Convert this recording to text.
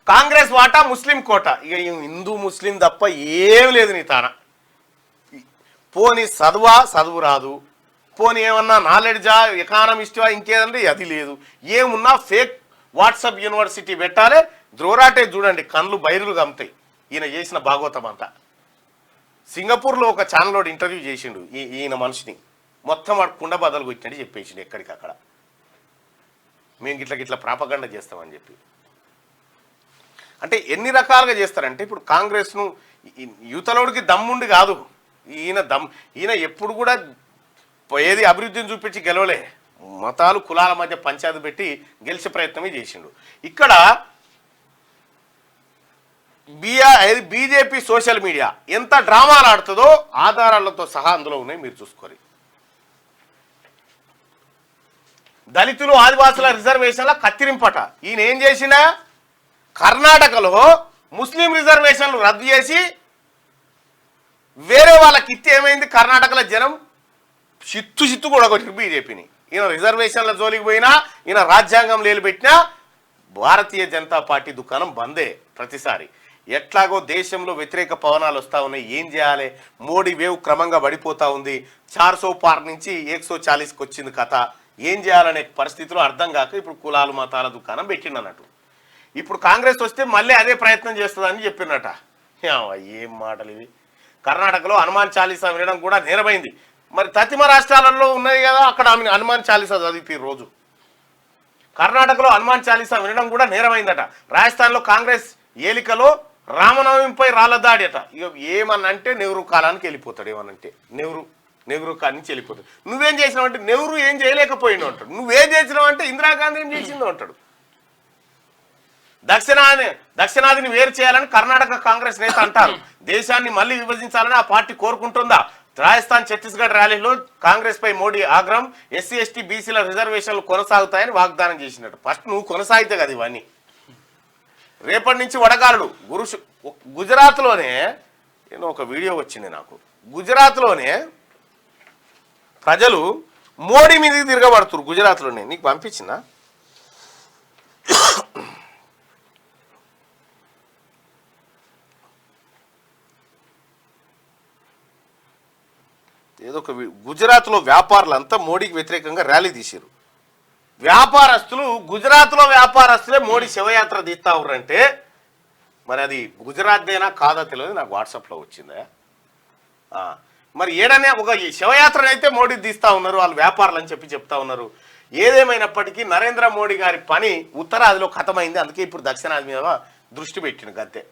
కాంగ్రెస్ వాటా ముస్లిం కోట. ఇక హిందూ ముస్లిం తప్ప ఏం లేదు నీ తాన. పోనీ చదువు రాదు, పోనీ ఏమన్నా నాలెడ్జా, ఎకానమిస్టా, ఇంకేదంటే అది లేదు. ఏమున్నా ఫేక్ వాట్సాప్ యూనివర్సిటీ పెట్టాలి. ద్రోరాటే చూడండి, కళ్ళు బైరులు కమ్ముతాయి ఈయన చేసిన భాగవతం అంతా. సింగపూర్లో ఒక ఛానల్లో ఇంటర్వ్యూ చేసిండు ఈయన మనిషిని, మొత్తం వాడు కుండ బదలు కొట్టినట్టు చెప్పేసిండు ఎక్కడికక్కడ, మేము గిట్లా ప్రాపగండ చేస్తామని చెప్పి. అంటే ఎన్ని రకాలుగా చేస్తారంటే, ఇప్పుడు కాంగ్రెస్ను యువతలోడికి దమ్ముండి కాదు, ఈయన ఎప్పుడు కూడా ఏది అభివృద్ధిని చూపించి గెలవలే, మతాలు కులాల మధ్య పంచాయతీ పెట్టి గెలిచే ప్రయత్నమే చేసిండు. ఇక్కడ బీజేపీ సోషల్ మీడియా ఎంత డ్రామాలు ఆడుతుందో ఆధారాలతో సహా అందులో ఉన్నాయి, మీరు చూసుకోరు. దళితులు ఆదివాసుల రిజర్వేషన్ల కత్తిరింపట. ఈయన ఏం చేసినా కర్ణాటకలో ముస్లిం రిజర్వేషన్లు రద్దు చేసి వేరే వాళ్ళకి ఇస్తే ఏమైంది, కర్ణాటకలో జనం చిత్తు కూడా కొట్టిరు బీజేపీని. ఈయన రిజర్వేషన్ల జోలికి పోయినా, ఈయన రాజ్యాంగం లేలుపెట్టినా భారతీయ జనతా పార్టీ దుకాణం బందే ప్రతిసారి. ఎట్లాగో దేశంలో వ్యతిరేక పవనాలు వస్తూ ఉన్నాయి, ఏం చేయాలి, మోడీ వేవ్ క్రమంగా పడిపోతూ ఉంది, 400 పార్ నుంచి 140కి వచ్చింది కథ, ఏం చేయాలనే పరిస్థితిలో అర్థం కాక ఇప్పుడు కులాలు మతాల దుకాణం పెట్టిండు అన్నట్టు. ఇప్పుడు కాంగ్రెస్ వస్తే మళ్ళీ అదే ప్రయత్నం చేస్తుందని చెప్పినట. ఏం మాటలు ఇవి. కర్ణాటకలో హనుమాన్ చాలీసా వినడం కూడా నేరమైంది. మరి తతిమ రాష్ట్రాలలో ఉన్నాయి కదా, అక్కడ హనుమాన్ చాలీసా చదివితే రోజు. కర్ణాటకలో హనుమాన్ చాలీసా వినడం కూడా నేరమైందట. రాజస్థాన్లో కాంగ్రెస్ ఏలికలో రామనవమిపై రాళ్ళదాడి అట. ఇక ఏమన్నంటే నెహ్రూ కాలానికి వెళ్ళిపోతాడు, ఏమనంటే నెహ్రూ కాలం నుంచి వెళ్ళిపోతాడు. నువ్వేం చేసినావు అంటే నెహ్రూ ఏం చేయలేకపోయిండు అంటాడు, నువ్వేం చేసినావు అంటే ఇందిరాగాంధీ ఏం చేసిందో అంటాడు. దక్షిణాదిని వేరు చేయాలని కర్ణాటక కాంగ్రెస్ నేత అంటారు. దేశాన్ని మళ్ళీ విభజించాలని ఆ పార్టీ కోరుకుంటుందా? రాజస్థాన్ ఛత్తీస్గఢ్ ర్యాలీలో కాంగ్రెస్ పై మోడీ ఆగ్రహం. ఎస్సీ ఎస్టీ బీసీల రిజర్వేషన్లు కొనసాగుతాయని వాగ్దానం చేసినట్టు. ఫస్ట్ నువ్వు కొనసాగితే కదా ఇవన్నీ. రేపటి నుంచి వడగాలుడు గుజరాత్లోనే నేను ఒక వీడియో వచ్చింది నాకు. గుజరాత్లోనే ప్రజలు మోడీ మీదకి తిరగబడుతున్నారు. గుజరాత్లోనే నీకు పంపించిందా? ఏదో ఒక గుజరాత్లో వ్యాపారులంతా మోడీకి వ్యతిరేకంగా ర్యాలీ తీసారు. వ్యాపారస్తులు గుజరాత్లో వ్యాపారస్తులే మోడీ శివయాత్ర తీస్తా ఉన్నారంటే మరి అది గుజరాత్దేనా కాదా తెలియదు, నాకు వాట్సాప్లో వచ్చిందా. మరి ఏడనే ఒక శివయాత్రనైతే మోడీ తీస్తా ఉన్నారు వాళ్ళు వ్యాపారులు అని చెప్తా ఉన్నారు. ఏదేమైనప్పటికీ నరేంద్ర మోడీ గారి పని ఉత్తరాదిలో ఖతమైంది. అందుకే ఇప్పుడు దక్షిణాది మీద దృష్టి పెట్టిన గంతే.